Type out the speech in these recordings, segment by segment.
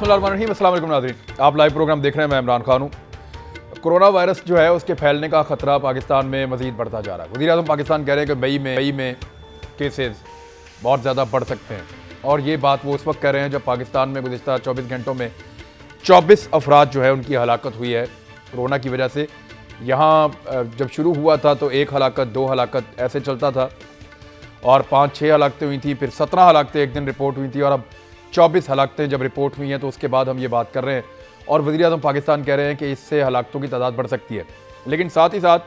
बिस्मिल्लाहिर्रहमानिर्रहीम, अस्सलाम वालेकुम नाज़रीन। आप लाइव प्रोग्राम देख रहे हैं, मैं इमरान खान हूँ। कोरोना वायरस जो है उसके फैलने का ख़तरा पाकिस्तान में मज़ीद बढ़ता जा रहा है। वज़ीर आज़म पाकिस्तान कह रहे हैं कि मई में केसेस बहुत ज़्यादा बढ़ सकते हैं, और ये बात वो उस वक्त कह रहे हैं जब पाकिस्तान में गुज़िश्ता 24 घंटों में 24 अफराद जो है उनकी हलाकत हुई है कोरोना की वजह से। यहाँ जब शुरू हुआ था तो 1 हलाकत 2 हलाकत ऐसे चलता था, और 5-6 हलाकतें हुई थी, फिर 17 हलाकतें एक दिन रिपोर्ट हुई थी, और अब 24 हलाकतें जब रिपोर्ट हुई हैं तो उसके बाद हम ये बात कर रहे हैं। और वज़ीर आज़म पाकिस्तान कह रहे हैं कि इससे हलाकतों की तादाद बढ़ सकती है। लेकिन साथ ही साथ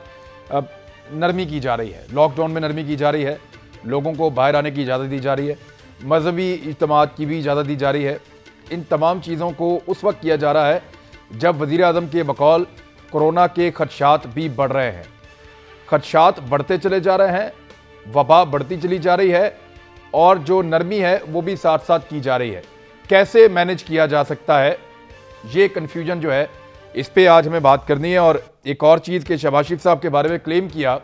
नरमी की जा रही है, लॉकडाउन में नरमी की जा रही है, लोगों को बाहर आने की इजाज़त दी जा रही है, मजहबी इज्तिमात की भी इजाज़त दी जा रही है। इन तमाम चीज़ों को उस वक्त किया जा रहा है जब वज़ीर आज़म के बकौल कोरोना के खदशात भी बढ़ रहे हैं। खदशात बढ़ते चले जा रहे हैं, वबा बढ़ती चली जा रही है, और जो नरमी है वो भी साथ साथ की जा रही है। कैसे मैनेज किया जा सकता है, ये कन्फ्यूजन जो है इस पे आज हमें बात करनी है। और एक और चीज़ के शहबाज शरीफ साहब के बारे में क्लेम किया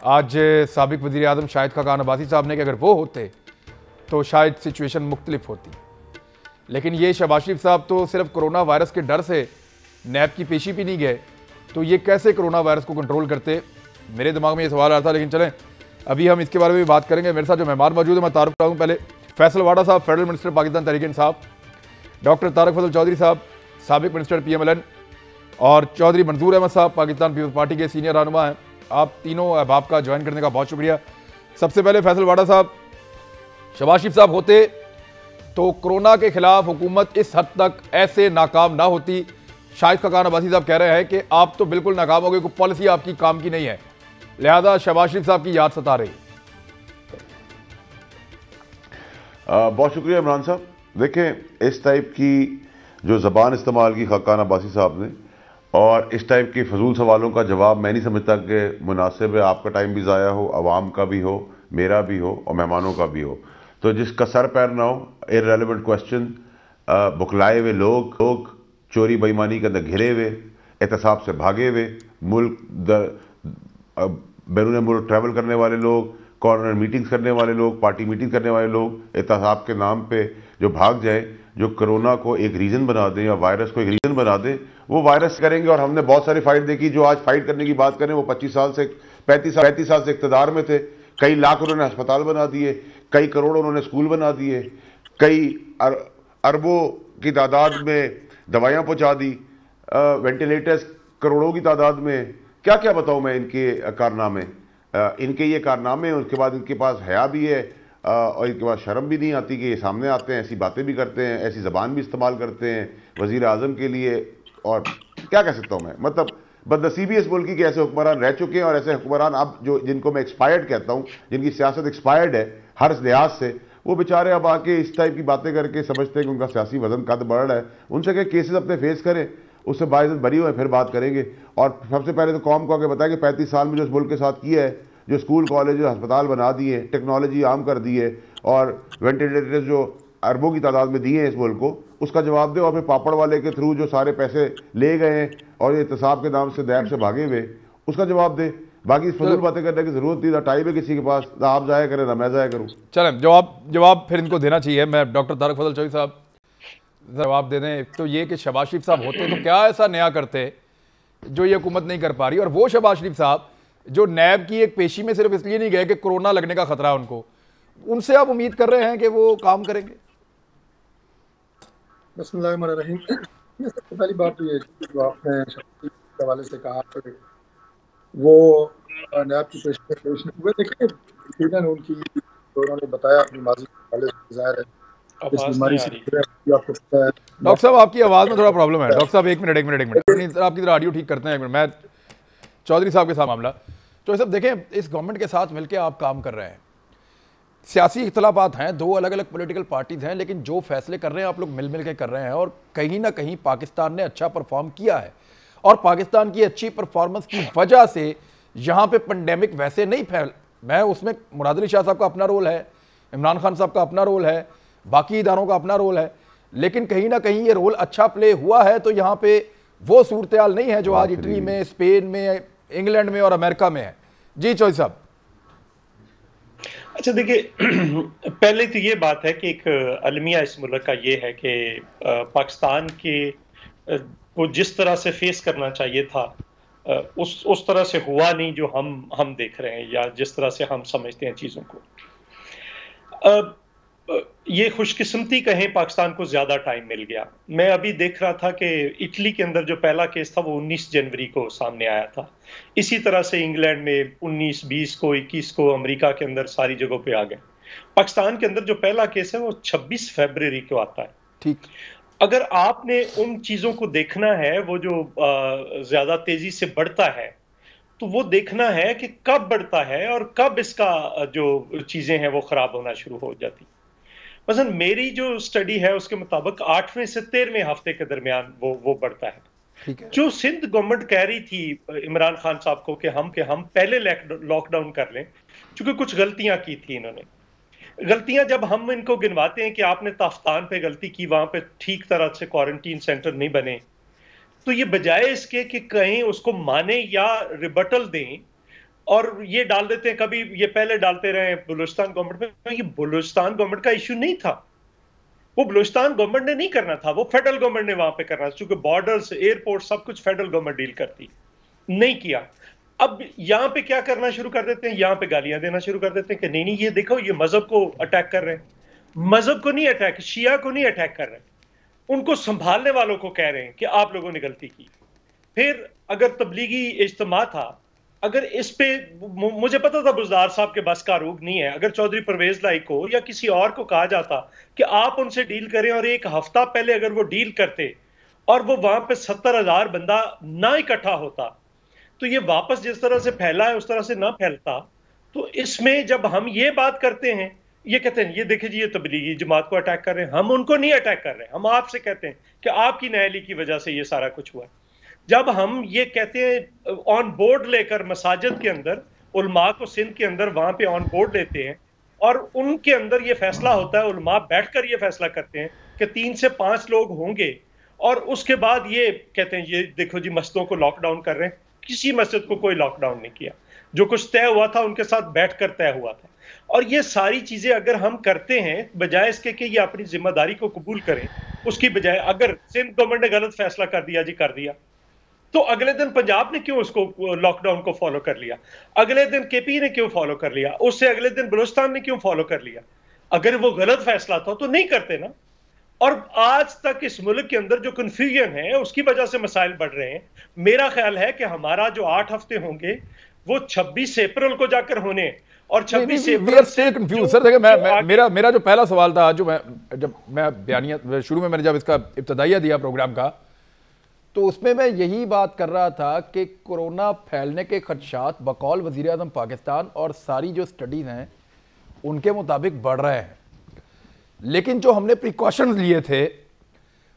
आज साबिक वज़ीर आज़म शाहिद खाकान अब्बासी साहब ने कि अगर वो होते तो शायद सिचुएशन मुख्तलिफ होती। लेकिन ये शहबाज शरीफ साहब तो सिर्फ कोरोना वायरस के डर से नैब की पेशी भी नहीं गए, तो ये कैसे कोरोना वायरस को कंट्रोल करते, मेरे दिमाग में ये सवाल आ रहा था। लेकिन चलें, अभी हम इसके बारे में भी बात करेंगे। मेरे साथ जो मेहमान मौजूद है मैं तारुफ कराऊँ। पहले फैसल वाडा साहब, federal minister Pakistan Tehreek Insaf, doctor Tarak फजल चौधरी साहब, साबिक मिनिस्टर PMLN, और चौधरी मंजूर अहमद साहब पाकिस्तान पीपल्स पार्टी के सीनियर रहनुमा हैं। आप तीनों अहबाब का ज्वाइन करने का बहुत शुक्रिया। सबसे पहले फैसल वाडा साहब, शहबाज शरीफ साहब होते तो कोरोना के खिलाफ हुकूमत इस हद तक ऐसे नाकाम ना होती। शाहिद खाकान अब्बासी साहब कह रहे हैं कि आप तो बिल्कुल नाकाम हो गए, कोई पॉलिसी आपकी काम की नहीं है, लिहाजा शहबाज शरीफ साहब की याद सता रही। बहुत शुक्रिया इमरान साहब। देखें, इस टाइप की जो ज़बान इस्तेमाल की खाकान अब्बासी साहब ने, और इस टाइप के फजूल सवालों का जवाब मैं नहीं समझता कि मुनासिब है। आपका टाइम भी ज़ाया हो, आवाम का भी हो, मेरा भी हो, और मेहमानों का भी हो। तो जिसका सर पैर ना हो, इररेलेवेंट क्वेश्चन, बुखलाए हुए लोग चोरी बेईमानी के अंदर घिरे हुए, एहतसाब से भागे हुए, मुल्क बैरून मुल्क ट्रैवल करने वाले लोग, कॉर्नर मीटिंग्स करने वाले लोग, पार्टी मीटिंग करने वाले लोग, एहतसाब के नाम पे जो भाग जाए, जो कोरोना को एक रीज़न बना दें या वायरस को एक रीज़न बना दें, वो वायरस करेंगे। और हमने बहुत सारी फाइट देखी। जो आज फाइट करने की बात करें वो 35 साल से इक़्तिदार में थे। कई लाख उन्होंने अस्पताल बना दिए, कई करोड़ उन्होंने स्कूल बना दिए, कई अरबों की तादाद में दवाइयाँ पहुँचा दी, वेंटिलेटर्स करोड़ों की तादाद में। क्या क्या बताऊँ मैं इनके कारनामे, इनके ये कारनामे। उसके बाद इनके पास हया भी है, और इनके पास शर्म भी नहीं आती कि ये सामने आते हैं, ऐसी बातें भी करते हैं, ऐसी ज़बान भी इस्तेमाल करते हैं वज़ीर आज़म के लिए। और क्या कह सकता हूँ मैं, मतलब बदनसीबी इस मुल्क की कि ऐसे हुक्मरान रह चुके हैं, और ऐसे हुक्मरान अब जो जिनको मैं एक्सपायर्ड कहता हूँ, जिनकी सियासत एक्सपायर्ड है हर लिहाज से, वो बेचारे अब आके इस टाइप की बातें करके समझते हैं कि उनका सियासी वजन कद बढ़ रहा है। उनसे क्या केसेस अपने फेस करें, उससे बाइज़्ज़त बरी हुए, फिर बात करेंगे। और सबसे पहले तो कौम को आगे बताया कि 35 साल में जो इस मुल्क के साथ किया है, जो स्कूल कॉलेज अस्पताल बना दिए, टेक्नोलॉजी आम कर दी है, और वेंटिलेटर्स जो अरबों की तादाद में दिए हैं इस मुल्क को, उसका जवाब दे। और फिर पापड़ वाले के थ्रू जो सारे पैसे ले गए हैं और ये एहतसाब के नाम से दैब से भागे हुए, उसका जवाब दे। बाकी फजूल बातें करने की जरूरत नहीं, ना टाइम है किसी के पास, ना आप जाया करें ना मैं जाया करूँ। चलें, जवाब फिर इनको देना चाहिए। मैं डॉक्टर तारक फजल चौधरी साहब जवाब दे दें। तो ये कि शहबाज शरीफ साहब होते तो क्या ऐसा नया करते जो ये हुकूमत नहीं कर पा रही, और वो शहबाज शरीफ साहब जो नैब की एक पेशी में सिर्फ इसलिए नहीं गए कि कोरोना लगने का खतरा है उनको, उनसे आप उम्मीद कर रहे हैं कि वो काम करेंगे? बिस्मिल्लाहिर्रहमानिर्रहीम। सबसे पहली बात तो ये जो आपने के हवाले से कहा वो नैब की पेश नहीं हुए। देखिए, यकीनन उनकी जो उन्होंने बताया अपनी माजी के हवाले से, ज़ाहिर है इस बीमारी से आपको पता है। डॉक्टर साहब, आपकी आवाज़ में थोड़ा प्रॉब्लम है। डॉक्टर साहब एक मिनट आपकी तरह ऑडियो ठीक करते हैं। एक मिनट, मैं चौधरी साहब के साथ मामला। तो सब देखें, इस गवर्नमेंट के साथ मिलकर आप काम कर रहे हैं, सियासी इख्तलाफात हैं, दो अलग अलग पॉलिटिकल पार्टीज हैं, लेकिन जो फैसले कर रहे हैं आप लोग मिल के कर रहे हैं, और कहीं ना कहीं पाकिस्तान ने अच्छा परफॉर्म किया है, और पाकिस्तान की अच्छी परफॉर्मेंस की वजह से यहाँ पे पेंडेमिक वैसे नहीं फैल। मैं उसमें मुराद अली शाह साहब का अपना रोल है, इमरान खान साहब का अपना रोल है, बाकी इदारों का अपना रोल है, लेकिन कहीं ना कहीं ये रोल अच्छा प्ले हुआ है। तो यहाँ पे वो सूरत हाल नहीं है जो आज इटली में, स्पेन में, इंग्लैंड में और अमेरिका में है। जी चौधरी साहब। अच्छा देखिए, पहले तो ये बात है कि एक अलमिया इस मुल्क का ये है कि पाकिस्तान के को जिस तरह से फेस करना चाहिए था, उस तरह से हुआ नहीं जो हम देख रहे हैं या जिस तरह से हम समझते हैं चीज़ों को। ये खुशकिस्मती कहें, पाकिस्तान को ज़्यादा टाइम मिल गया। मैं अभी देख रहा था कि इटली के अंदर जो पहला केस था वो 19 जनवरी को सामने आया था। इसी तरह से इंग्लैंड में 19, 20 को, 21 को, अमेरिका के अंदर सारी जगहों पे आ गए। पाकिस्तान के अंदर जो पहला केस है वो 26 फरवरी को आता है। ठीक। अगर आपने उन चीज़ों को देखना है, वो जो ज़्यादा तेज़ी से बढ़ता है, तो वो देखना है कि कब बढ़ता है और कब इसका जो चीज़ें हैं वो ख़राब होना शुरू हो जाती। मसलन मेरी जो स्टडी है उसके मुताबिक 8वें से 13वें हफ्ते के दरमियान वो बढ़ता है। ठीक है। जो सिंध गवर्नमेंट कह रही थी इमरान खान साहब को कि हम पहले लॉकडाउन कर लें, क्योंकि कुछ गलतियां की थी इन्होंने। गलतियां जब हम इनको गिनवाते हैं कि आपने ताफ्तान पे गलती की, वहां पे ठीक तरह से क्वारंटीन सेंटर नहीं बने, तो ये बजाय इसके कि कहीं उसको माने या रिबटल दें, और ये डाल देते हैं, कभी ये पहले डालते रहे बलूचिस्तान गवर्नमेंट में। ये बलूचिस्तान गवर्नमेंट का इशू नहीं था, वो बलूचिस्तान गवर्नमेंट ने नहीं करना था, वो फेडरल गवर्नमेंट ने वहां पे करना था, क्योंकि बॉर्डर्स, एयरपोर्ट सब कुछ फेडरल गवर्नमेंट डील करती। नहीं किया। अब यहां पे क्या करना शुरू कर देते हैं, यहां पे गालियां देना शुरू कर देते हैं कि नहीं ये देखो, ये मजहब को अटैक कर रहे हैं। मजहब को नहीं अटैक, शिया को नहीं अटैक कर रहे हैं, उनको संभालने वालों को कह रहे हैं कि आप लोगों ने गलती की। फिर अगर तबलीगी इज्तिमा था, अगर इस पे मुझे पता था बुज़दार साहब के बस का रूख नहीं है, अगर चौधरी परवेज लाई को या किसी और को कहा जाता कि आप उनसे डील करें, और एक हफ्ता पहले अगर वो डील करते और वो वहां पे 70,000 बंदा ना इकट्ठा होता, तो ये वापस जिस तरह से फैला है उस तरह से ना फैलता। तो इसमें जब हम ये बात करते हैं, ये कहते हैं ये देखिए जी, ये तबलीगी जमात को अटैक कर रहे हैं। हम उनको नहीं अटैक कर रहे हैं, हम आपसे कहते हैं कि आपकी नाअहली की वजह से ये सारा कुछ हुआ। जब हम ये कहते हैं ऑन बोर्ड लेकर मसाजिद के अंदर, उलमा को सिंध के अंदर वहां पे ऑन बोर्ड लेते हैं, और उनके अंदर ये फैसला होता है, उलमा बैठकर ये फैसला करते हैं कि 3 से 5 लोग होंगे, और उसके बाद ये कहते हैं ये देखो जी मस्जिदों को लॉकडाउन कर रहे हैं। किसी मस्जिद को कोई लॉकडाउन नहीं किया, जो कुछ तय हुआ था उनके साथ बैठकर तय हुआ था। और ये सारी चीजें अगर हम करते हैं, बजाय इसके कि ये अपनी जिम्मेदारी को कबूल करें, उसकी बजाय अगर सिंध गवर्नमेंट ने गलत फैसला कर दिया जी, कर दिया, तो अगले दिन पंजाब ने क्यों उसको लॉकडाउन को फॉलो कर लिया, अगले दिन केपी ने क्यों फॉलो कर लिया, उससे अगले दिन बलूचिस्तान ने क्यों फॉलो कर लिया? अगर वो गलत फैसला था तो नहीं करते ना। और आज तक इस मुल्क के अंदर जो कंफ्यूजन है उसकी वजह से मसाइल बढ़ रहे हैं। मेरा ख्याल है कि हमारा जो 8 हफ्ते होंगे वो 26 अप्रैल को जाकर होने, और 26 अप्रैल से कंफ्यूज सर। देखिए मेरा जो पहला सवाल था, जब मैं बयानिया शुरू में मैंने जब इसका इब्तदाइया दिया प्रोग्राम का, तो उसमें मैं यही बात कर रहा था कि कोरोना फैलने के खदशात बकौल वज़ीर आज़म पाकिस्तान और सारी जो स्टडीज़ हैं उनके मुताबिक बढ़ रहे हैं, लेकिन जो हमने प्रिकॉशंस लिए थे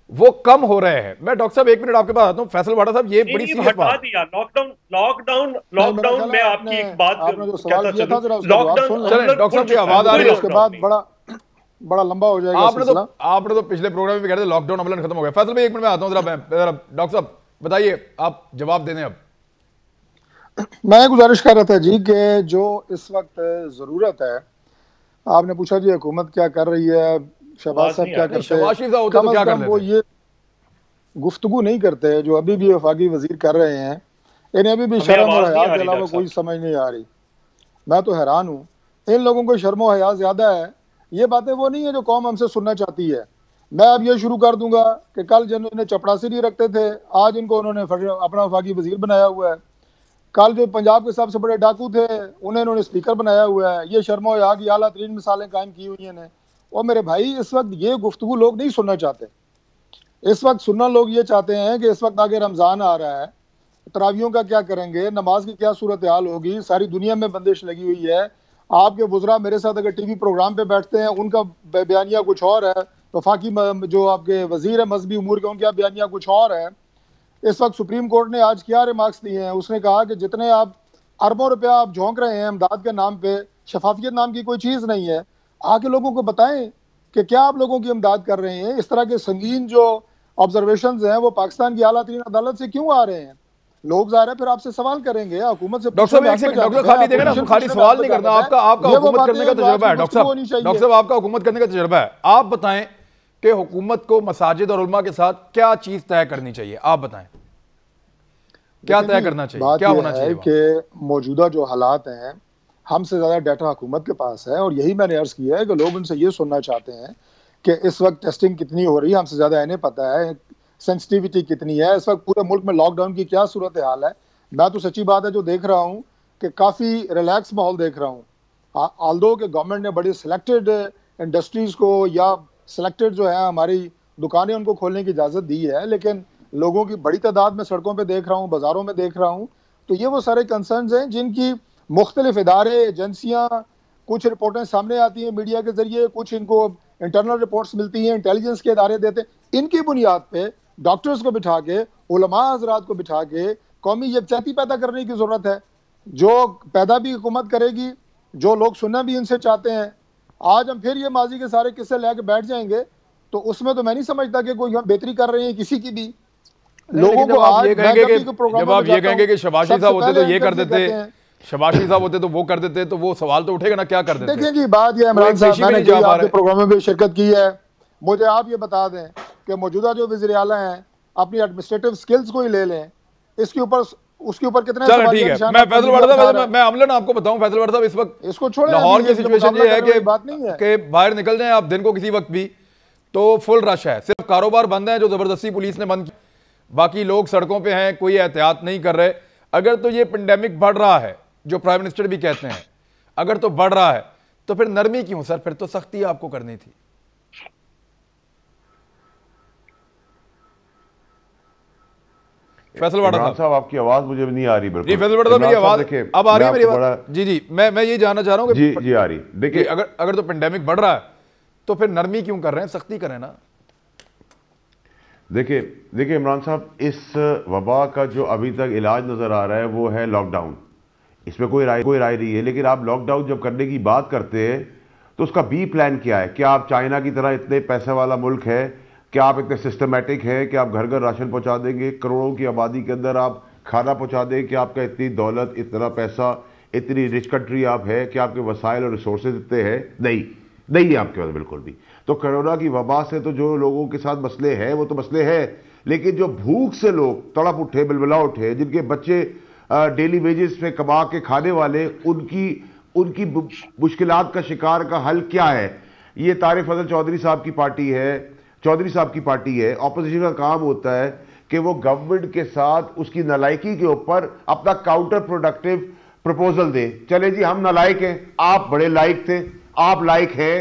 वो कम हो रहे हैं। मैं डॉक्टर साहब 1 मिनट आपके पास आता हूं। फैसल वाडा साहब, ये बड़ी सीरियस बात दिया। लॉकडाउन में आपकी एक बात, आपने जो सवाल किया था जरा लॉकडाउन, चलें डॉक्टर साहब की आवाज आ रही है, उसके बाद बड़ा लंबा हो जाएगा। आपने तो पिछले प्रोग्राम में कह रहे थे लॉकडाउन अमलन खत्म हो गया। फैसल भाई 1 मिनट में आता हूं, जरा डॉक्टर साहब बताइए, आप जवाब दें। अब मैं गुजारिश कर रहा था जी कि जो इस वक्त जरूरत है, आपने पूछा जी हुकूमत क्या कर रही है, शहबाज साहब क्या करते हैं, कम अज कम वो ये गुफ्तगू नहीं करते जो अभी भी वफाकी वजीर कर रहे हैं। इन्हें अभी भी शर्म और हया के अलावा कोई समझ नहीं आ रही। मैं तो हैरान हूँ, इन लोगों को शर्म और हया ज्यादा है। ये बातें वो नहीं है जो कौम हमसे सुनना चाहती है। मैं अब ये शुरू कर दूंगा कि कल जिन्होंने चपड़ासी नहीं रखते थे, आज इनको उन्होंने अपना वफाकी वजीर बनाया हुआ है। कल जो पंजाब के सबसे बड़े डाकू थे उन्हें इन्होंने स्पीकर बनाया हुआ है। ये शर्म और हया की आला तरीन मिसालें कायम की हुई हैं। और मेरे भाई, इस वक्त ये गुफ्तगू लोग नहीं सुनना चाहते। इस वक्त सुनना लोग ये चाहते हैं कि इस वक्त आगे रमज़ान आ रहा है, तरावियों का क्या करेंगे, नमाज की क्या सूरत हाल होगी, सारी दुनिया में बंदिश लगी हुई है। आपके वुज़रा मेरे साथ अगर टीवी प्रोग्राम पे बैठते हैं, उनका बयानिया कुछ और है, वफाकी जो आपके वजीर है मजहबी उमूर के, उनका बयानिया कुछ और है। इस वक्त सुप्रीम कोर्ट ने आज क्या रिमार्क्स दिए हैं, उसने कहा कि जितने आप अरबों रुपया आप झोंक रहे हैं इमदाद के नाम पे, शफाफियत नाम की कोई चीज़ नहीं है। आके लोगों को बताएं कि क्या आप लोगों की इमदाद कर रहे हैं। इस तरह के संगीन जो ऑब्जर्वेशंस हैं वो पाकिस्तान की आला तरीन अदालत से क्यों आ रहे हैं? लोग ज़ाहिर है फिर आपसे सवाल करेंगे, हुकूमत से। डॉक्टर साहब एक सेकंड, डॉक्टर साहब खाली देंगे ना, खाली सवाल नहीं करना, आपका हुकूमत करने का तजुर्बा है डॉक्टर साहब आपका हुकूमत करने का तजुर्बा है। आप बताएं कि हुकूमत को मसाजिद और उलमा के साथ क्या चीज तय करनी चाहिए, आप बताएं क्या तय करना चाहिए, क्या होना चाहिए? कि मौजूदा जो हालात हैं, हमसे ज़्यादा डाटा हुकूमत के पास है, और यही मैंने अर्ज़ किया है कि लोग उनसे ये सुनना चाहते हैं कि इस वक्त टेस्टिंग कितनी हो रही है, हमसे ज़्यादा इन्हें पता है, सेंसिटिविटी कितनी है, इस वक्त पूरे मुल्क में लॉकडाउन की क्या सूरत हाल है। मैं तो सच्ची बात है जो देख रहा हूँ कि काफ़ी रिलैक्स माहौल देख रहा हूँ। आल्दो कि गवर्नमेंट ने बड़ी सिलेक्टेड इंडस्ट्रीज़ को या सिलेक्टेड जो है हमारी दुकानें उनको खोलने की इजाज़त दी है, लेकिन लोगों की बड़ी तादाद में सड़कों पे देख रहा हूँ, बाज़ारों में देख रहा हूँ। तो ये वो सारे कंसर्न्स हैं जिनकी मुख्तलिफ इदारे, एजेंसियाँ, कुछ रिपोर्टें सामने आती हैं मीडिया के ज़रिए, कुछ इनको इंटरनल रिपोर्ट्स मिलती हैं, इंटेलिजेंस के इदारे देते हैं। इनकी बुनियाद पे डॉक्टर्स को बिठा के, उलमा हज़रात को बिठा के कौमी यकजहती पैदा करने की ज़रूरत है, जो पैदा भी हुकूमत करेगी, जो लोग सुनना भी इनसे चाहते हैं। आज हम फिर ये माजी के सारे किस्से लेके बैठ जाएंगे तो उसमें तो मैं नहीं समझता कि कोई हम बेहतरी कर रहे हैं किसी की भी। लोगों को आज जब आप ये कहेंगे कि शबाशी साहब होते तो ये कर देते, शबाशी साहब होते तो वो कर देते, तो वो सवाल तो उठेगा ना, क्या कर देते? देखिए जी, बात ये इमरान साहब, मैंने आपके प्रोग्राम में भी शिरकत की है, मुझे आप ये बता दें कि मौजूदा जो वज़ीर आला हैं अपनी एडमिनिस्ट्रेटिव स्किल्स को ही ले लें, इसके ऊपर उसके ऊपर कितने चलो ठीक है। मैं फैसल वाला साहब, मैं अमलन आपको बताऊं, फैसल वाला साहब इस वक्त इसको छोड़े, लाहौर की सिचुएशन ये है कि बाहर निकल जाएं आप दिन को किसी वक्त भी तो फुल रश है, सिर्फ कारोबार बंद है जो जबरदस्ती पुलिस ने बंद, बाकी लोग सड़कों पे हैं, कोई एहतियात नहीं कर रहे। अगर तो ये पेंडेमिक बढ़ रहा है, जो प्राइम मिनिस्टर भी कहते हैं, अगर तो बढ़ रहा है तो फिर नरमी क्यों सर? फिर तो सख्ती आपको करनी थी। फैसल वाड़ा साहब आपकी आवाज मुझे नहीं आ रही। बिल्कुल जी फैसल वाड़ा साहब, मेरी आवाज अब आ रही है? मेरी आवाज जी मैं ये जानना चाह रहा हूँ कि जी आ रही। देखिए अगर तो पेंडेमिक बढ़ रहा है तो फिर नरमी क्यों कर रहे हैं, सख्ती करें ना। देखिए इमरान साहब, इस वबा का जो अभी तक इलाज नजर आ रहा है वो है लॉकडाउन। इसमें कोई राय नहीं है, लेकिन आप लॉकडाउन जब करने की बात करते हैं तो उसका बी प्लान क्या है? क्या आप चाइना की तरह इतने पैसे वाला मुल्क है? क्या आप इतने सिस्टमेटिक है कि आप घर घर राशन पहुंचा देंगे, करोड़ों की आबादी के अंदर आप खाना पहुंचा देंगे? कि आपका इतनी दौलत, इतना पैसा, इतनी रिच कंट्री आप है कि आपके वसाइल और रिसोर्सेज इतने हैं? नहीं है आपके पास बिल्कुल भी। तो कोरोना की वबा से तो जो लोगों के साथ मसले हैं वो तो मसले हैं, लेकिन जो भूख से लोग तड़प उठे, बिलबिला उठे, जिनके बच्चे डेली वेजेस पे कमा के खाने वाले, उनकी मुश्किलात का शिकार का हल क्या है? ये तारिक फजल चौधरी साहब की पार्टी है। ऑपोजिशन का काम होता है कि वो गवर्नमेंट के साथ उसकी नालायकी के ऊपर अपना काउंटर प्रोडक्टिव प्रपोजल दे। चले जी हम नालायक हैं, आप बड़े लायक थे, आप लायक हैं,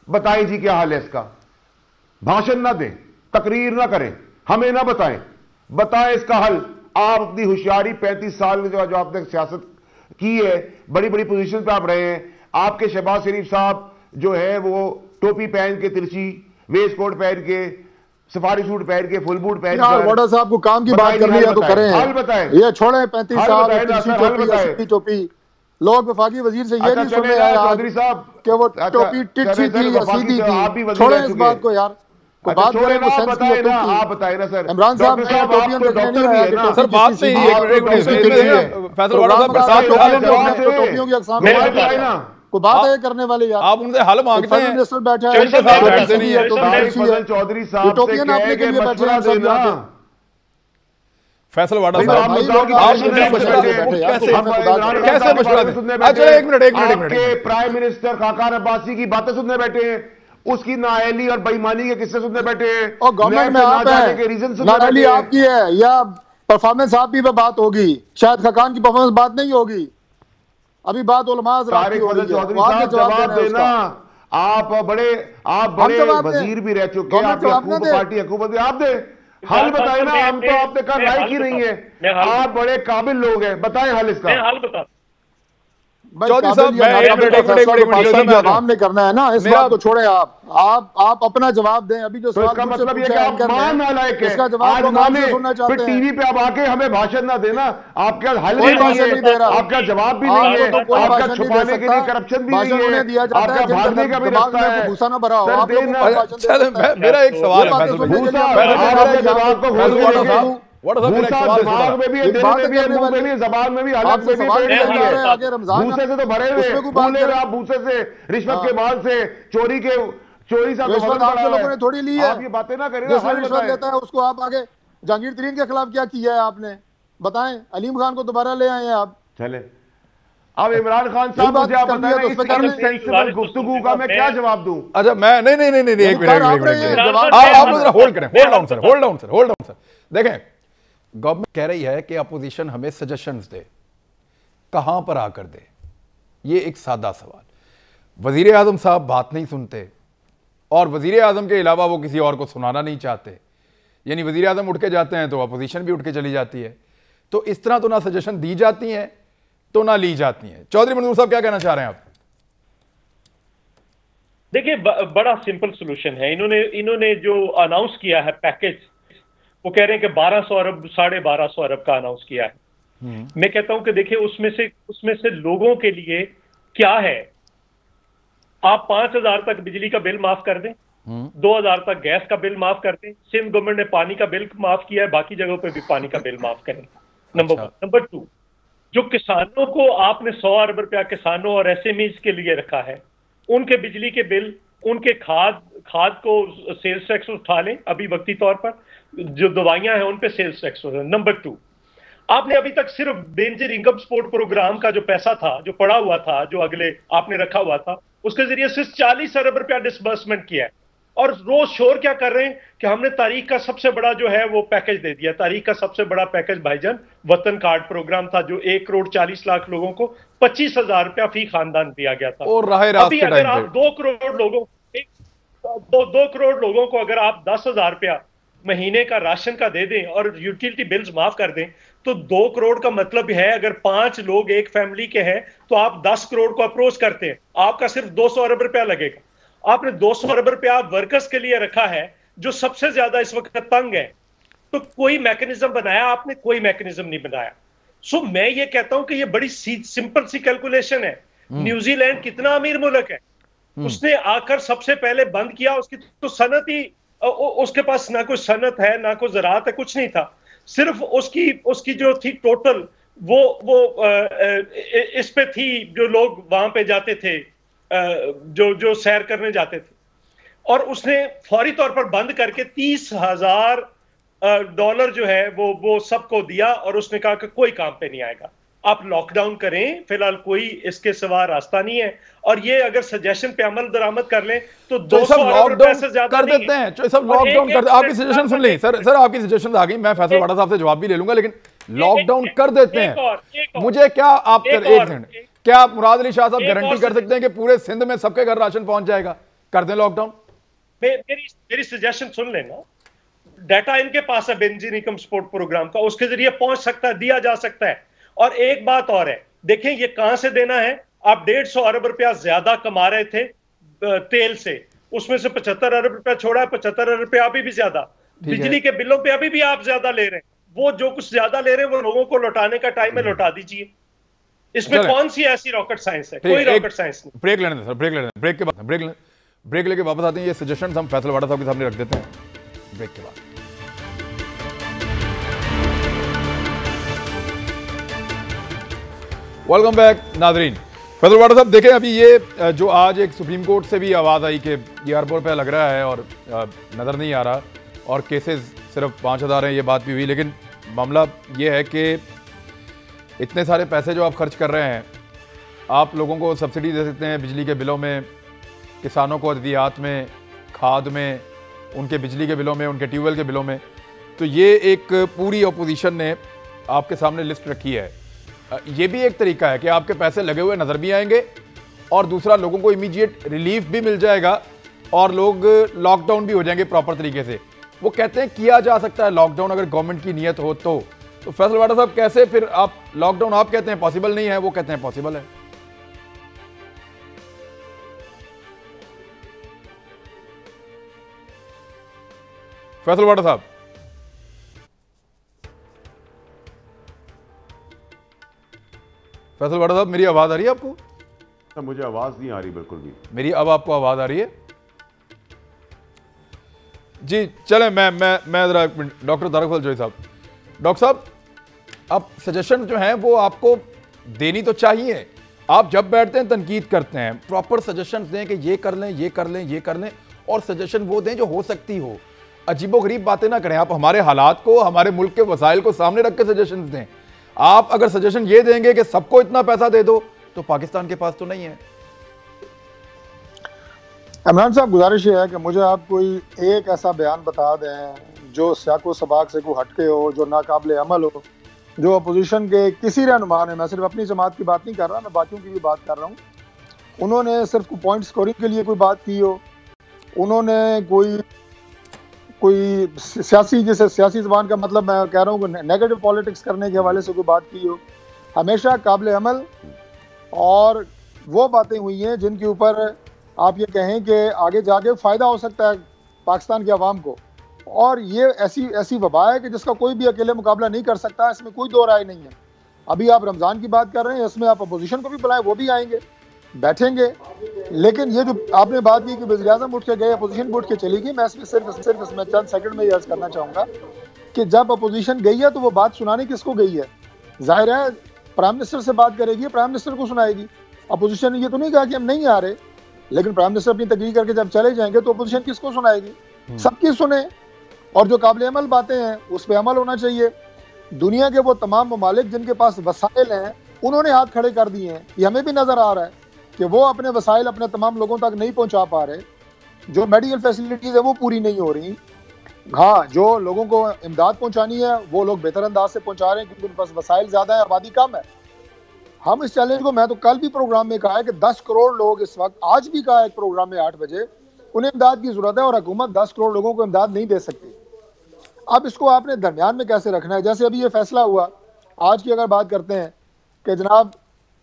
बताएं जी क्या हाल है इसका। भाषण ना दें, तकरीर ना करें, हमें ना बताएं इसका हल। आप अपनी होशियारी 35 साल जो आपने सियासत की है, बड़ी बड़ी पोजीशन पे आप रहे हैं। आपके शहबाज शरीफ साहब जो है वो टोपी पहन के, तिरछी वेस्ट कोट पहन के, सफारी सूट पहन के, फुल बूट पहन के, वाड़ा साहब को काम की बात करनी है तो करें, हल बताएं। ये छोड़े 35 साल टोपी। लोग वफाकी वजीर से ये नहीं सुनने आए चौधरी साहब कि वो टोपी टिच्ची थी या सीधी थी। छोड़े इस बात को यार, कोई बात करें वो सेंस की होती है। आप बताएं ना सर। इमरान साहब ने टोपियां देखने नहीं आया कि सर बात नहीं है। फैसल वाड़ा साहब बरसात उठा लें टोपियों की अक़साम ना, कोई बात है करने वाले यार। आप उनसे हल मांगते हैं, मिनिस्टर बैठा है, उनके साथ बैठते नहीं है। चौधरी साहब टोपियां नापने के लिए बैठे हैं सब यहाँ पे। फैसल वाड़ा साहब आप कैसे मशवरा दें? अच्छा एक minute, prime minister Khaqan Abbasi की बातें सुनने बैठे हैं, उसकी नाअहली और बेईमानी के किस्से सुनने बैठे हैं, और गवर्नमेंट में आप हैं, नाअहली आपकी है या परफॉर्मेंस आपकी पे बात होगी, शायद खाकान की परफॉर्मेंस बात नहीं होगी। अभी बात उलमा हज़रात की हो रही है, जवाब देना। आप बड़े वजीर भी रह चुके हैं, आपकी पार्टी हुकूमत में, आप दे हल बताए ना। हम तो आपने कहा लायक ही नहीं है, आप बड़े काबिल लोग हैं, बताएं हल इसका। हल बता चौधरी साहब काम नहीं करना है ना, इस बात को छोड़े। आप अपना जवाब दें। अभी जो इसका मतलब ये कि आप मान नालायक हैं, इसका जवाब सुनना चाहते हैं। टीवी पे आप आके हमें भाषण ना देना, आपका हल कोई भाषण नहीं दे रहा, आपका जवाब भी नहीं है, आपका छुपाने के लिए करप्शन भी नहीं है, आपका भागने का भी रास्ता है। भूसा ना भरा हो। मेरा एक सवाल है, जवाब को व्हाट इज भूसा दिमाग में भी है, दिल में भी है, मुंह में भी है, जबान में भी, हलक में भी, पेट में भी है। आगे रमजान भूसे से तो भरे हुए भूले हुए आप, भूसे से, रिश्वत के माल से, चोरी से रिश्वत आपके लोगों ने थोड़ी ली है। आप ये बातें ना करें। जिसने रिश्वत लेता है उसको आप आगे जहांगीर तरीन के खिलाफ क्या किया है आपने, बताएं। अलीम खान को दोबारा ले आए आप। चले अब इमरान खान साहब मुझे आप बताएं इस सेंसिबल गुफ्तगू का मैं क्या जवाब दूं? अच्छा मैं नहीं एक मिनट आप होल्ड करें, होल्ड डाउन सर। देखें, गवर्नमेंट कह रही है कि अपोजिशन हमें सजेशंस दे, कहां पर आकर दे, ये एक सादा सवाल। वजीर आजम साहब बात नहीं सुनते और वजीर आजम के अलावा वो किसी और को सुनाना नहीं चाहते, यानी वजीर आजम उठ के जाते हैं तो अपोजिशन भी उठ के चली जाती है। तो इस तरह तो ना सजेशन दी जाती हैं तो ना ली जाती हैं। चौधरी मंजूर साहब क्या कहना चाह रहे हैं आप? देखिए बड़ा सिंपल सोल्यूशन है। इन्होंने जो अनाउंस किया है पैकेज, वो कह रहे हैं कि 1200 अरब 1250 अरब का अनाउंस किया है। मैं कहता हूं कि देखिए उसमें से लोगों के लिए क्या है। आप 5000 तक बिजली का बिल माफ कर दें, 2000 तक गैस का बिल माफ कर दें। सिंध गवर्नमेंट ने पानी का बिल माफ किया है, बाकी जगहों पे भी पानी का बिल माफ करें। नंबर 1। नंबर 2, जो किसानों को आपने 100 अरब रुपया किसानों और एसएमईज के लिए रखा है, उनके बिजली के बिल, उनके खाद को सेल्स टैक्स उठा लें अभी वक्ती तौर पर, जो दवाइयां हैं उन पे सेल्स टैक्स हो रहा है। नंबर 2, आपने अभी तक सिर्फ बेनजीर इनकम सपोर्ट प्रोग्राम का जो पैसा था, जो पड़ा हुआ था, जो अगले आपने रखा हुआ था, उसके जरिए सिर्फ 40 अरब रुपया डिसबर्समेंट किया है। और रोज शोर क्या कर रहे हैं कि हमने तारीख का सबसे बड़ा जो है वो पैकेज दे दिया। तारीख का सबसे बड़ा पैकेज भाईजान वतन कार्ड प्रोग्राम था, जो 1 करोड़ 40 लाख लोगों को 25,000 रुपया फी खानदान दिया गया था। और अभी अगर आप 2 करोड़ लोगों को अगर आप 10,000 रुपया महीने का राशन का दे दें और यूटिलिटी बिल्स माफ कर दें, तो 2 करोड़ का मतलब है अगर 5 लोग एक फैमिली के हैं तो आप 10 करोड़ को अप्रोच करते हैं, आपका सिर्फ 200 अरब रुपया लगेगा। आपने 200 अरब रुपया वर्कर्स के लिए रखा है जो सबसे ज्यादा इस वक्त तंग है। तो कोई मैकेनिज्म बनाया आपने? कोई मैकेनिज्म नहीं बनाया। सो मैं ये कहता हूं कि ये बड़ी सिंपल सी कैलकुलेशन है। न्यूजीलैंड कितना अमीर मुल्क है, उसने आकर सबसे पहले बंद किया। उसकी तो सनत ही, उसके पास ना कोई सनत है ना कोई ज़राअत है, कुछ नहीं था। सिर्फ उसकी जो थी टोटल वो इस पे थी, जो लोग वहां पे जाते थे, जो सैर करने जाते थे, और उसने फौरी तौर पर बंद करके $30,000 जो है वो सबको दिया और उसने कहा कि कोई काम पे नहीं आएगा, आप लॉकडाउन करें, फिलहाल कोई इसके सिवा रास्ता नहीं है। और ये अगर सजेशन पे अमल दरामद कर लें तो 200 अरब रुपए से ज्यादा कर देते हैं। तो सब लॉकडाउन कर, आपकी सजेशन सुन ली सर, आपकी सजेशन आ गई, मैं फैसल वाडा साहब से जवाब भी ले लूंगा, लेकिन लॉकडाउन कर देते हैं। मुझे क्या आप एक सेकंड, क्या आप मुराद अली शाह साहब गारंटी कर सकते हैं कि पूरे सिंध में सबके घर राशन पहुंच जाएगा? कर दें लॉकडाउन। मेरी सजेशन सुन लेना। डाटा इनके पास है बेनजीर इनकम सपोर्ट प्रोग्राम का, उसके जरिए पहुंच सकता है, दिया जा सकता है। और एक बात और है, देखें ये कहां से देना है। आप 150 अरब रुपया ज्यादा कमा रहे थे तेल से, उसमें से 75 अरब रुपया छोड़ा है, 75 अरब रुपया अभी भी ज्यादा। बिजली के बिलों पे अभी भी आप ज्यादा ले रहे हैं। वो जो कुछ ज्यादा ले रहे हैं वो लोगों को लौटाने का टाइम है, लौटा दीजिए। इसमें कौन सी ऐसी रॉकेट साइंस है? कोई रॉकेट साइंस नहीं। ब्रेक लेने दें सर, ब्रेक लेने दें, ब्रेक के बाद ब्रेक लेके वापस आते हैं। ये सजेशन हम फैसल वाडा साहब के सामने रख देते हैं ब्रेक के बाद। वेलकम बैक नाजरीन। फैसल वाडा साहब देखें, अभी ये जो आज एक सुप्रीम कोर्ट से भी आवाज़ आई कि एयरपोर्ट पे लग रहा है और नज़र नहीं आ रहा और केसेस सिर्फ 5,000 हैं, ये बात भी हुई, लेकिन मामला ये है कि इतने सारे पैसे जो आप खर्च कर रहे हैं, आप लोगों को सब्सिडी दे सकते हैं बिजली के बिलों में, किसानों को अद्वियात में, खाद में, उनके बिजली के बिलों में, उनके ट्यूबवेल के बिलों में। तो ये एक पूरी अपोजिशन ने आपके सामने लिस्ट रखी है। ये भी एक तरीका है कि आपके पैसे लगे हुए नज़र भी आएंगे और दूसरा लोगों को इमीडिएट रिलीफ भी मिल जाएगा और लोग लॉकडाउन भी हो जाएंगे प्रॉपर तरीके से। वो कहते हैं किया जा सकता है लॉकडाउन अगर गवर्नमेंट की नीयत हो तो फैसल वाडा साहब कैसे फिर आप लॉकडाउन, आप कहते हैं पॉसिबल नहीं है, वो कहते हैं पॉसिबल है। फैसल वाडा साहब, फैसल वाडा साहब मेरी आवाज आ रही है आपको? मुझे आवाज नहीं आ रही बिल्कुल भी। मेरी अब आपको आवाज आ रही है? जी चलें, मैं जरा डॉक्टर तारक फजल जोई साहब, डॉक्टर साहब, अब सजेशन जो हैं वो आपको देनी तो चाहिए। आप जब बैठते हैं तनकीद करते हैं, प्रॉपर सजेशन दें कि ये कर लें, ये कर लें, ये कर लें, और सजेशन वो दें जो हो सकती हो। अजीबोगरीब बातें ना करें। आप हमारे हालात को, हमारे मुल्क के वसाइल को सामने रख के सजेशन दें। आप अगर सजेशन ये देंगे कि सबको इतना पैसा दे दो, तो पाकिस्तान के पास तो नहीं है। इमरान साहब, गुजारिश ये है कि मुझे आप कोई एक ऐसा बयान बता दें जो सियाको सबाक से को हटके हो, जो नाकाबिल अमल हो, जो अपोजिशन के किसी रहनुमा ने, मैं सिर्फ अपनी जमात की बात नहीं कर रहा, मैं बाकियों की भी बात कर रहा हूँ, उन्होंने सिर्फ पॉइंट स्कोरिंग के लिए कोई बात की हो, उन्होंने कोई सियासी, जैसे सियासी ज़बान का मतलब मैं कह रहा हूँ नेगेटिव पॉलिटिक्स करने के हवाले से कोई बात की हो। हमेशा काबिल अमल और वो बातें हुई हैं जिनके ऊपर आप ये कहें कि आगे जाके फ़ायदा हो सकता है पाकिस्तान की आवाम को। और ये ऐसी वबा है कि जिसका कोई भी अकेले मुकाबला नहीं कर सकता, इसमें कोई दो राय नहीं है। अभी आप रमज़ान की बात कर रहे हैं, इसमें आप अपोजिशन को भी बुलाएं, वो भी आएंगे, बैठेंगे। लेकिन ये जो आपने बात की कि वज़ीर-ए-आज़म उठ के गए, अपोजिशन भी उठ के चली गई, मैं इसमें सिर्फ इसमें चंद सेकंड में ये अर्ज़ करना चाहूँगा कि जब अपोजिशन गई है तो वो बात सुनाने किसको गई है? जाहिर है प्राइम मिनिस्टर से बात करेगी, प्राइम मिनिस्टर को सुनाएगी। अपोजिशन ने ये तो नहीं कहा कि हम नहीं आ रहे, लेकिन प्राइम मिनिस्टर अपनी तकरीर करके जब चले जाएंगे तो अपोजिशन किसको सुनाएगी? सबकी सुने, और जो काबिल अमल बातें हैं उस पर अमल होना चाहिए। दुनिया के वो तमाम ममालिक जिनके पास वसाइल हैं, उन्होंने हाथ खड़े कर दिए हैं। ये हमें भी नज़र आ रहा है कि वो अपने वसाइल अपने तमाम लोगों तक नहीं पहुंचा पा रहे, जो मेडिकल फैसिलिटीज़ है वो पूरी नहीं हो रही। हाँ, जो लोगों को इमदाद पहुंचानी है वो लोग बेहतर अंदाज से पहुंचा रहे हैं क्योंकि उनके पास वसाइल ज़्यादा है, आबादी कम है। हम इस चैलेंज को, मैं तो कल भी प्रोग्राम में कहा है कि 10 करोड़ लोग इस वक्त, आज भी कहा एक प्रोग्राम में 8 बजे, उन्हें इमदाद की ज़रूरत है और हुकूमत 10 करोड़ लोगों को इमदाद नहीं दे सकती। अब इसको आपने दरमियान में कैसे रखना है? जैसे अभी ये फैसला हुआ, आज की अगर बात करते हैं कि जनाब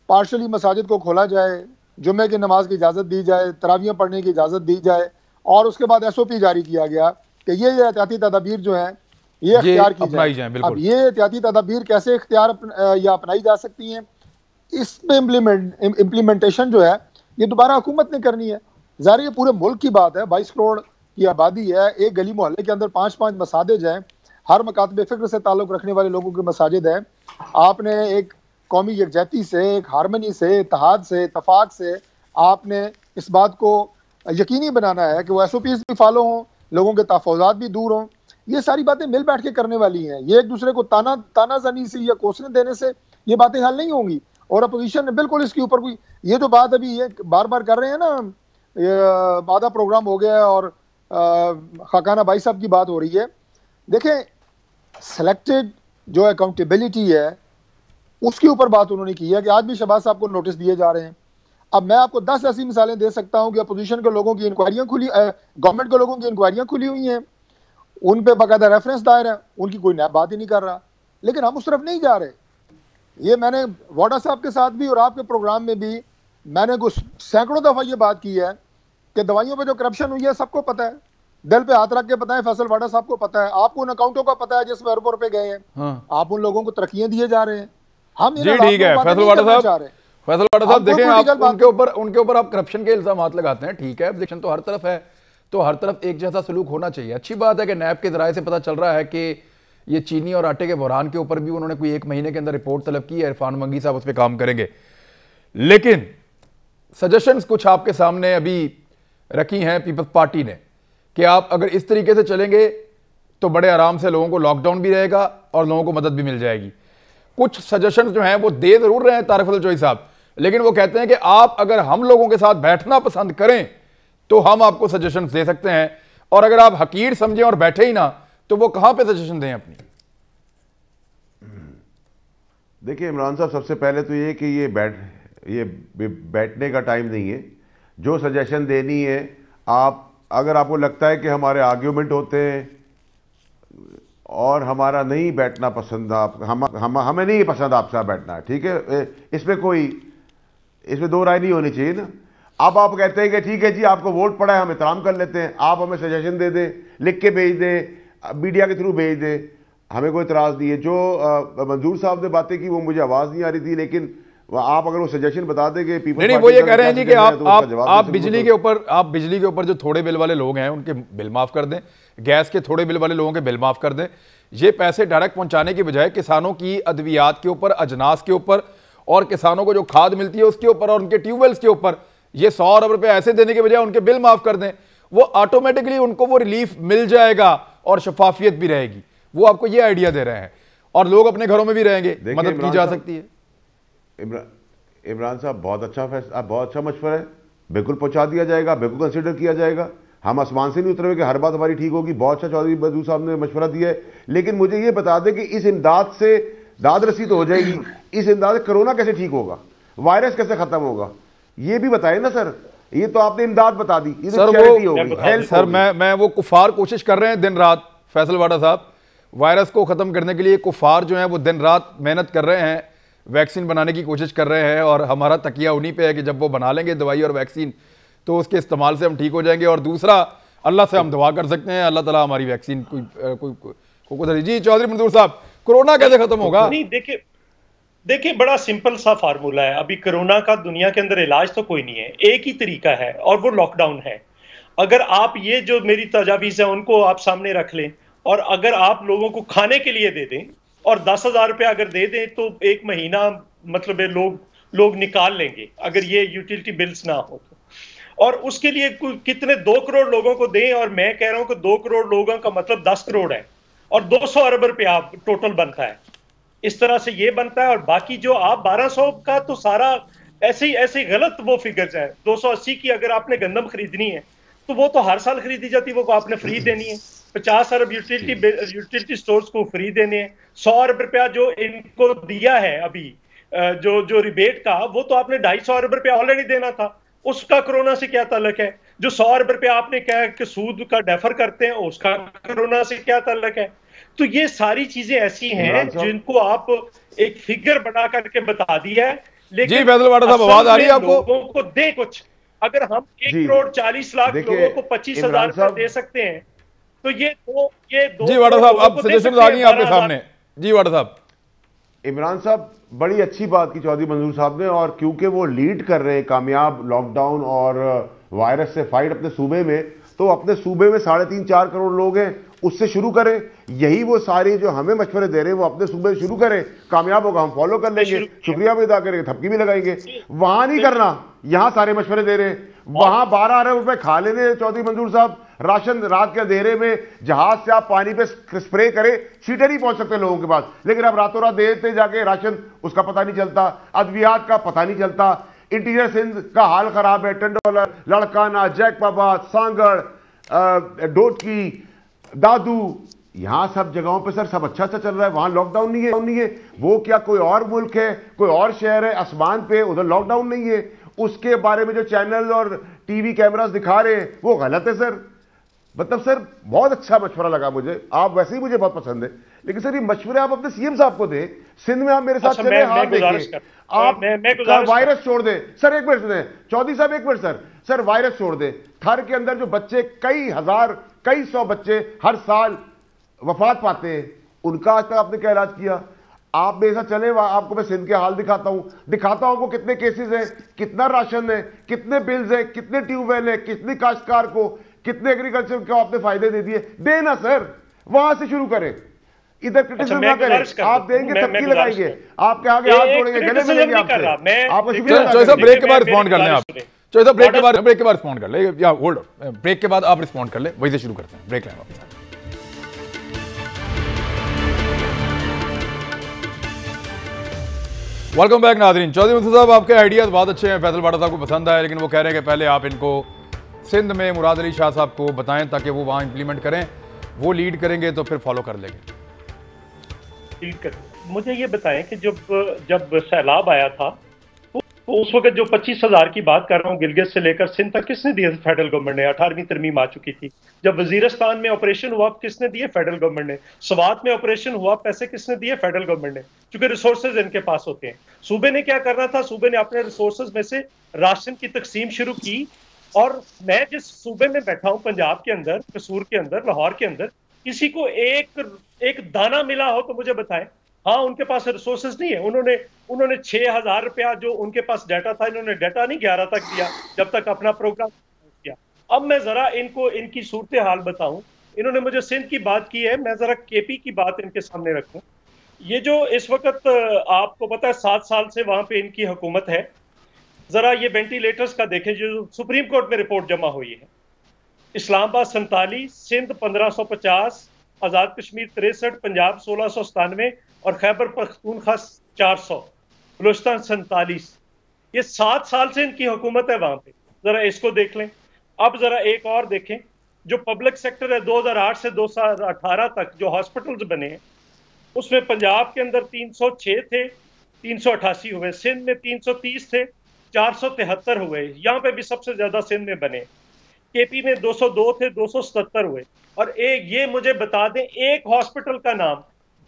पार्शली मसाजिद को खोला जाए, जुम्मे की नमाज की इजाज़त दी जाए, तरावियाँ पढ़ने की इजाज़त दी जाए, और उसके बाद SOP जारी किया गया कि ये एहतियाती तदाबीर जो हैं ये इख्तियार की जाए। अब ये एहतियाती तदाबीर कैसे इख्तियार या अपनाई जा सकती हैं, इसमें इम्प्लीमेंटेशन जो है ये दोबारा हुकूमत ने करनी है। ज़ाहिर ये पूरे मुल्क की बात है, 22 करोड़ की आबादी है, एक गली मोहल्ले के अंदर 5-5 मसाजिद हैं, हर मकातब फ़िक्र से ताल्लुक़ रखने वाले लोगों के मसाजिद हैं। आपने एक कौमी यकजहती से, एक हारमनी से, इत्तेहाद से, इत्तफाक से आपने इस बात को यकीनी बनाना है कि वो SOPs भी फॉलो हों, लोगों के तहफ़्फ़ुज़ात भी दूर हों। ये सारी बातें मिल बैठ के करने वाली हैं। ये एक दूसरे को तानाज़नी से या कोसने देने से ये बातें हल नहीं होंगी। और अपोजिशन ने बिल्कुल इसके ऊपर कोई, ये जो बात अभी ये बार बार कर रहे हैं ना, आधा प्रोग्राम हो गया और खाकाना भाई साहब की बात हो रही है। देखें, सेलेक्टेड जो अकाउंटेबिलिटी है उसके ऊपर बात उन्होंने की है कि आज भी शहबाज साहब को नोटिस दिए जा रहे हैं। अब मैं आपको 10 ऐसी मिसालें दे सकता हूं कि अपोजिशन के लोगों की इंक्वायरियां खुली, गवर्नमेंट के लोगों की इंक्वायरियां खुली हुई हैं, उन पे बाकायदा रेफरेंस दायर है, उनकी कोई नया बात ही नहीं कर रहा। लेकिन हम उस तरफ नहीं जा रहे। ये मैंने वाडा साहब के साथ भी और आपके प्रोग्राम में भी मैंने कुछ सैकड़ों दफ़ा ये बात की है कि दवाइयों पे जो करप्शन हुई है सबको पता है, दिल पे हाथ रख के पता है, फैसल वाडा साहब को पता है, आपको उन अकाउंटों का पता है जिसमें अरबों रुपए गए हैं। हाँ। आप उन लोगों को तरक्कियां दिए जा रहे हैं। हम जी ठीक है फैसल वाडा साहब देखें, आप उनके ऊपर आप करप्शन के इल्जाम लगाते हैं, ठीक है, ऑब्जेक्शन तो हर तरफ है, तो हर तरफ एक जैसा सलूक होना चाहिए। अच्छी बात है कि नैब के जराये से पता चल रहा है कि ये चीनी और आटे के बहरान के ऊपर भी उन्होंने कोई 1 महीने के अंदर रिपोर्ट तलब की है, इरफान मंगी साहब उस पर काम करेंगे। लेकिन सजेशंस कुछ आपके सामने अभी रखी हैं पीपल्स पार्टी ने कि आप अगर इस तरीके से चलेंगे तो बड़े आराम से लोगों को लॉकडाउन भी रहेगा और लोगों को मदद भी मिल जाएगी। कुछ सजेशंस जो हैं वो दे जरूर रहे हैं तारिक फजल चौधरी साहब, लेकिन वो कहते हैं कि आप अगर हम लोगों के साथ बैठना पसंद करें तो हम आपको सजेशंस दे सकते हैं, और अगर आप हकीर समझें और बैठे ही ना तो वो कहां पे सजेशन दें अपनी। देखिए इमरान साहब, सबसे पहले तो ये कि ये बैठने का टाइम नहीं है। जो सजेशन देनी है, आप अगर आपको लगता है कि हमारे आर्ग्यूमेंट होते हैं और हमारा नहीं बैठना पसंद, हमें नहीं पसंद आपके साथ बैठना, ठीक है, इसमें दो राय नहीं होनी चाहिए ना। अब आप कहते हैं कि ठीक है जी, आपको वोट पड़ा है, हम एहतराम कर लेते हैं, आप हमें सजेशन दे दें, लिख के भेज दें, मीडिया के थ्रू भेज दें, हमें कोई इतराज़ नहीं है। जो मंजूर साहब ने बातें की वो मुझे आवाज़ नहीं आ रही थी, लेकिन आप अगर वो सजेशन बता दें कि नहीं, वो ये कह रहे हैं जी कि आप बिजली के ऊपर जो थोड़े बिल वाले लोग हैं उनके बिल माफ़ कर दें, गैस के थोड़े बिल वाले लोगों के बिल माफ़ कर दें, ये पैसे डायरेक्ट पहुंचाने की बजाय किसानों की अद्वियात के ऊपर, अजनास के ऊपर और किसानों को जो खाद मिलती है उसके ऊपर और उनके ट्यूबवेल्स के ऊपर ये 100 अरब रुपए ऐसे देने के बजाय उनके बिल माफ कर दें, वो ऑटोमेटिकली उनको वो रिलीफ मिल जाएगा और शफाफियत भी रहेगी। वो आपको ये आइडिया दे रहे हैं और लोग अपने घरों में भी रहेंगे, मदद की जा सकती है। इमरान साहब बहुत अच्छा फैसला, बहुत अच्छा मशवरा है, बिल्कुल पहुंचा दिया जाएगा, बिल्कुल कंसिडर किया जाएगा। हम आसमान से नहीं उतरे हुए कि हर बात हमारी ठीक होगी। बहुत अच्छा चौधरी बदू साहब ने मशवरा दिया है, लेकिन मुझे ये बता दें कि इस इमदाद से दाद रसी तो हो जाएगी, इस इमदाद से कोरोना कैसे ठीक होगा, वायरस कैसे खत्म होगा, ये भी बताएं ना सर। ये तो आपने इमदाद बता दी, ये सर चैरिटी होगी। सर मैं वो कुफार कोशिश कर रहे हैं दिन रात, फैसल वाडा साहब, वायरस को खत्म करने के लिए कुफार जो है वो दिन रात मेहनत कर रहे हैं, वैक्सीन बनाने की कोशिश कर रहे हैं और हमारा तकिया उन्हीं पे है कि जब वो बना लेंगे दवाई और वैक्सीन तो उसके इस्तेमाल से हम ठीक हो जाएंगे। और दूसरा, अल्लाह से हम दुआ कर सकते हैं, अल्लाह ताला हमारी वैक्सीन कोई जी। चौधरी मंजूर साहब, कोरोना कैसे खत्म होगा? नहीं, देखिए बड़ा सिंपल सा फार्मूला है। अभी कोरोना का दुनिया के अंदर इलाज तो कोई नहीं है, एक ही तरीका है और वो लॉकडाउन है। अगर आप ये जो मेरी तजावीज़ है उनको आप सामने रख लें और अगर आप लोगों को खाने के लिए दे दें और 10,000 रुपये अगर दे दें तो 1 महीना मतलब लोग निकाल लेंगे अगर ये यूटिलिटी बिल्स ना हो तो। और उसके लिए कितने 2 करोड़ लोगों को दें, और मैं कह रहा हूं कि 2 करोड़ लोगों का मतलब 10 करोड़ है और 200 अरब रुपया टोटल बनता है। इस तरह से ये बनता है। और बाकी जो आप 1200 का तो सारा ऐसे गलत वो फिगर्स है। 280 की अगर आपने गंदम खरीदनी है तो वो तो हर साल खरीदी जाती है, वो आपने फ्री देनी है। 50 अरब यूटिलिटी स्टोर्स को फ्री देने हैं। 100 अरब रुपया जो इनको दिया है अभी जो रिबेट का, वो तो आपने 250 अरब रुपया ऑलरेडी देना था। उसका कोरोना से क्या ताल्लुक है? जो 100 अरब रुपया आपने कहा कि सूद का डेफर करते हैं, उसका कोरोना से क्या ताल्लुक है? तो ये सारी चीजें ऐसी हैं जिनको आप एक फिगर बना करके बता दिया है, लेकिन जी फैसल वाडा साहब, आवाज आ रही है आपको? लोगों को दे कुछ। अगर हम 1 करोड़ 40 लाख लोगों को 25,000 रुपये दे सकते हैं तो ये दो जी वाडा साहब, अब सजेशन आ गई आपके सामने। जी वाडा साहब। इमरान साहब, बड़ी अच्छी बात की चौधरी मंजूर साहब ने, और क्योंकि वो लीड कर रहे हैं कामयाब लॉकडाउन और वायरस से फाइट अपने सूबे में, तो अपने सूबे में 3.5-4 करोड़ लोग हैं, उससे शुरू करें। यही वो सारे जो हमें मशवरे दे रहे हैं वो अपने सूबे से शुरू करें। कामयाब होगा हम फॉलो कर लेंगे, शुक्रिया भी अदा करेंगे, थपकी भी लगाएंगे। वहां नहीं करना, यहां सारे मशवरे दे रहे हैं। वहां 12 अरब रुपए खा लेने चौधरी मंजूर साहब। राशन रात के अंधेरे में जहाज से आप पानी पे स्प्रे करें, छींटे नहीं पहुंच सकते लोगों के पास, लेकिन अब रातों रात देते जाके राशन उसका पता नहीं चलता, अद्वियात का पता नहीं चलता। इंटीरियर सिंध का हाल खराब है, टंडोलर, लड़काना, जैकबाबाद, सांगड़, डोटकी, दादू, यहां सब जगहों पे सर सब अच्छा चल रहा है। वहां लॉकडाउन नहीं है। वो क्या कोई और मुल्क है, कोई और शहर है आसमान पे, उधर लॉकडाउन नहीं है? उसके बारे में जो चैनल और टीवी कैमरास दिखा रहे हैं वो गलत है सर। मतलब सर बहुत अच्छा मशवरा लगा मुझे, आप वैसे ही मुझे बहुत पसंद है, लेकिन सर ये मशवरे आप अपने सीएम साहब को दे। सिंध में आप मेरे साथ चले, हाथ देखिए, आप वायरस छोड़ दे सर। एक मिनट सुने चौधरी साहब, एक मिनट सर वायरस छोड़ दे। थर के अंदर जो बच्चे कई हजार कई सौ बच्चे हर साल वफात पाते हैं, उनका आज तक आपने क्या इलाज किया? आप मेरे साथ चले, आपको मैं सिंध के हाल दिखाता हूं को कितने केसेस हैं, कितना राशन है, कितने बिल्स हैं, कितने ट्यूबवेल है, कितनी काश्तकार को, कितने एग्रीकल्चर को आपने फायदे दे दिए। देना सर, वहां से शुरू करें, इधर क्रिटिसिज्म ना करें। आप देंगे थपकी लगाएंगे, आपके आगे हाथ जोड़ेंगे, गले मिलेंगे आपसे। आपको शुक्रिया। ब्रेक के बाद रिस्पॉन्ड कर लें आप। चलो ब्रेक के बाद रिस्पॉन्ड कर ले, या होल्ड ब्रेक के बाद आप रिस्पॉन्ड कर ले, वहीं से शुरू करते हैं। ब्रेक लें वापस। वेलकम बैक नाज़रीन। चौधरी मंसूर साहब, आपके आइडियाज़ बहुत अच्छे हैं, फैसल वाडा साहब को पसंद आए, लेकिन वो कह रहे हैं कि पहले आप इनको सिंध में मुराद अली शाह साहब को बताएं ताकि वो वहाँ इंप्लीमेंट करें, वो लीड करेंगे तो फिर फॉलो कर लेंगे। मुझे ये बताएं कि जब सैलाब आया था तो उस वक्त जो 25,000 की बात कर रहा हूँ गिलगित से लेकर सिंध तक किसने दिए? फेडरल गवर्नमेंट ने। 18वीं तरमीम आ चुकी थी। जब वजीरिस्तान में ऑपरेशन हुआ किसने दिए? फेडरल गवर्नमेंट ने। स्वात में ऑपरेशन हुआ, पैसे किसने दिए? फेडरल गवर्नमेंट ने, क्योंकि रिसोर्सेज इनके पास होते हैं। सूबे ने क्या करना था? सूबे ने अपने रिसोर्सेज में से राशन की तकसीम शुरू की। और मैं जिस सूबे में बैठा हूँ, पंजाब के अंदर, कसूर के अंदर, लाहौर के अंदर, किसी को एक दाना मिला हो तो मुझे बताएं। हाँ, उनके पास रिसोर्सेज नहीं है। उन्होंने 6,000 रुपया जो उनके पास डाटा था, इन्होंने डाटा नहीं 11 तक दिया जब तक अपना प्रोग्राम किया। अब मैं जरा इनको इनकी सूरत हाल बताऊं इन्होंने मुझे सिंध की बात की है, मैं जरा केपी की बात इनके सामने रखूं। ये जो इस वक्त आपको पता है 7 साल से वहां पे इनकी हुकूमत है, जरा ये वेंटिलेटर्स का देखें जो सुप्रीम कोर्ट में रिपोर्ट जमा हुई है। इस्लामाबाद 47, सिंध 1550, आज़ाद कश्मीर 63, पंजाब 1697 और खैबर पख्तूनख्वा 400, बलूचिस्तान 47। ये 7 साल से इनकी हुकूमत है वहां पे, जरा इसको देख लें। अब जरा एक और देखें, जो पब्लिक सेक्टर है 2008 से 2018 तक जो हॉस्पिटल्स बने हैं, उसमें पंजाब के अंदर 306 थे, 388 हुए, सिंध में 330 थे, 473 हुए, यहाँ पे भी सबसे ज्यादा सिंध में बने। केपी में 202 थे, 277 हुए। और एक ये मुझे बता दें एक हॉस्पिटल का नाम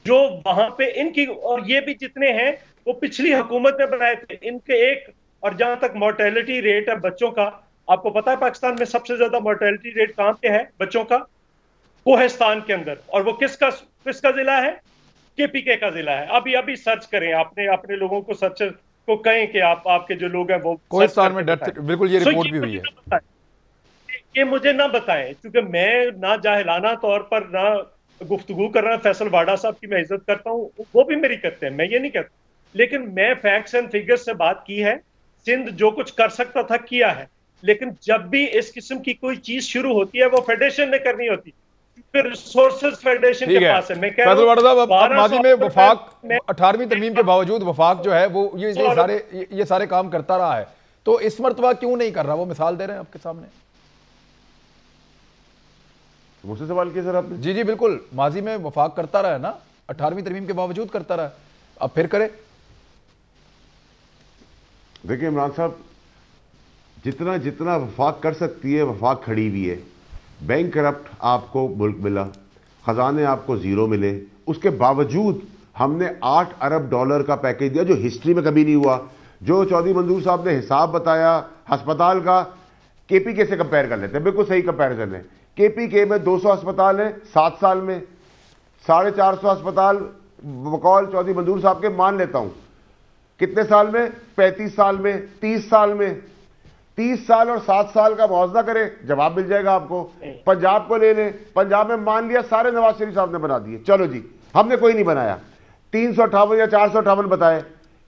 जो वहां पे इनकी, और ये भी जितने हैं वो पिछली हुकूमत ने बनाए थे, इनके एक। और जहां तक मोर्टेलिटी रेट है बच्चों का, आपको पता है पाकिस्तान में सबसे ज्यादा मोर्टेलिटी रेट कहां पे है बच्चों का? कोहिस्तान के अंदर। और वो किसका जिला है? केपीके का जिला है। अभी सर्च करें, आपने अपने लोगों को सर्च को कहें कि आपके जो लोग हैं वो कोहिस्तान में डेथ, बिल्कुल ये रिपोर्ट भी हुई है। ये मुझे ना बताएं, क्योंकि मैं ना जाहिलाना तौर पर ना गुफ्तगू कर रहा। फैसल वाडा साहब की मैं इज्जत करता हूँ, वो भी मेरी करते हैं, मैं ये नहीं कहता, लेकिन मैं फैक्ट्स एंड फिगर्स से बात की है। सिंध जो कुछ कर सकता था किया है, लेकिन जब भी इस किस्म की कोई चीज शुरू होती है वो फेडरेशन ने करनी होती, फिर रिसोर्सेज फेडरेशन के पास है। मैं कह रहा हूं माजी में वफाक 18वीं तरमीम के बावजूद वफाक जो है वो ये सारे काम करता रहा है, तो इस मर्तबा क्यों नहीं कर रहा? वो मिसाल दे रहे हैं आपके सामने। मुझसे सवाल किया सर आपने? जी बिल्कुल, माजी में वफाक करता रहा है ना, 18वीं तरमीम के बावजूद करता रहा है, अब फिर करे। देखिए इमरान साहब, जितना जितना वफाक कर सकती है वफाक खड़ी भी है। बैंक करप्ट आपको मुल्क मिला, खजाने आपको जीरो मिले, उसके बावजूद हमने 8 अरब डॉलर का पैकेज दिया जो हिस्ट्री में कभी नहीं हुआ। जो चौधरी मंजूर साहब ने हिसाब बताया अस्पताल का, केपीके से कंपेयर कर लेते हैं, बिल्कुल सही कंपैरिजन है। केपीके में 200 अस्पताल है 7 साल में, 450 अस्पताल बकौल चौधरी मंजूर साहब के मान लेता हूं। कितने साल में? 35 साल में, 30 साल में। 30 साल और 7 साल का मुआवजा करें, जवाब मिल जाएगा आपको। पंजाब को ले लें, पंजाब में मान लिया सारे नवाज शरीफ साहब ने बना दिए, चलो जी हमने कोई नहीं बनाया। 358 या 458 बताए।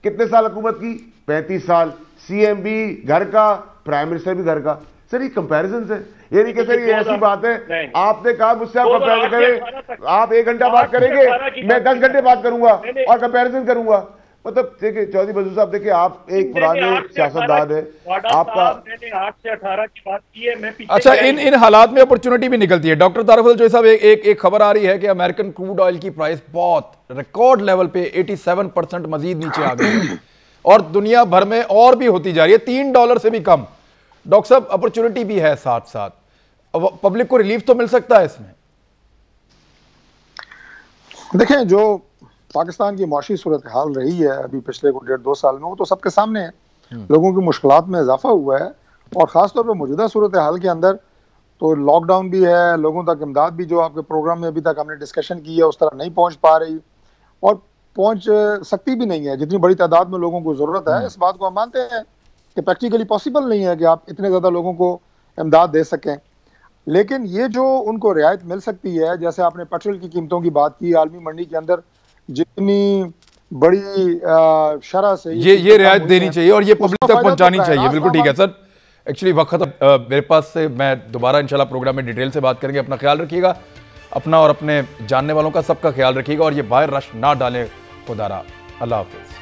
कितने साल हुकूमत की? 35 साल। सीएम भी घर का, प्राइम मिनिस्टर भी घर का। सर ये कंपैरिजन है, ये नहीं कि सर ये ऐसी बात है। आपने कहा मुझसे आप कंपेरिजन करें, आप 1 घंटा बात करेंगे, मैं 10 घंटे बात करूंगा और कंपैरिजन करूंगा। मतलब देखिए चौधरी मंजूर साहब, देखिए आप एक पुराने सियासतदान है, आपका मैंने 8 से 18 की बात की है। मैं अच्छा, इन हालात में अपॉर्चुनिटी भी निकलती है। डॉक्टर तारिक अफजल साहब, एक खबर आ रही है कि अमेरिकन क्रूड ऑयल की प्राइस बहुत रिकॉर्ड लेवल पे 87% मजीद नीचे आ गई है और दुनिया भर में और भी होती जा रही है, $3 से भी कम। डॉक्टर साहब, अपॉर्चुनिटी भी है साथ साथ, पब्लिक को रिलीफ तो मिल सकता है इसमें। देखें, जो पाकिस्तान की मुआशी सूरत हाल रही है अभी पिछले 1.5-2 साल में, वो तो सबके सामने है। लोगों की मुश्किलात में इजाफा हुआ है और ख़ासतौर पर मौजूदा सूरत हाल के अंदर तो लॉकडाउन भी है, लोगों तक इमदाद भी जो आपके प्रोग्राम में अभी तक हमने डिस्कशन की है उस तरह नहीं पहुँच पा रही और पहुँच सकती भी नहीं है जितनी बड़ी तादाद में लोगों को ज़रूरत है। इस बात को हम मानते हैं कि प्रैक्टिकली पॉसिबल नहीं है कि आप इतने ज़्यादा लोगों को इमदाद दे सकें, लेकिन ये जो उनको रियायत मिल सकती है, जैसे आपने पेट्रोल की कीमतों की बात की, आलमी मंडी के अंदर जितनी बड़ी शरह से ये रियायत देनी चाहिए और ये पब्लिक तक पहुंचानी चाहिए। बिल्कुल ठीक है सर। एक्चुअली वक्त मेरे पास से, मैं दोबारा इंशाल्लाह प्रोग्राम में डिटेल से बात करेंगे। अपना ख्याल रखिएगा, अपना और अपने जानने वालों का सबका ख्याल रखिएगा और ये बाहर रश ना डालें खुदारा। अल्लाह हाफिज।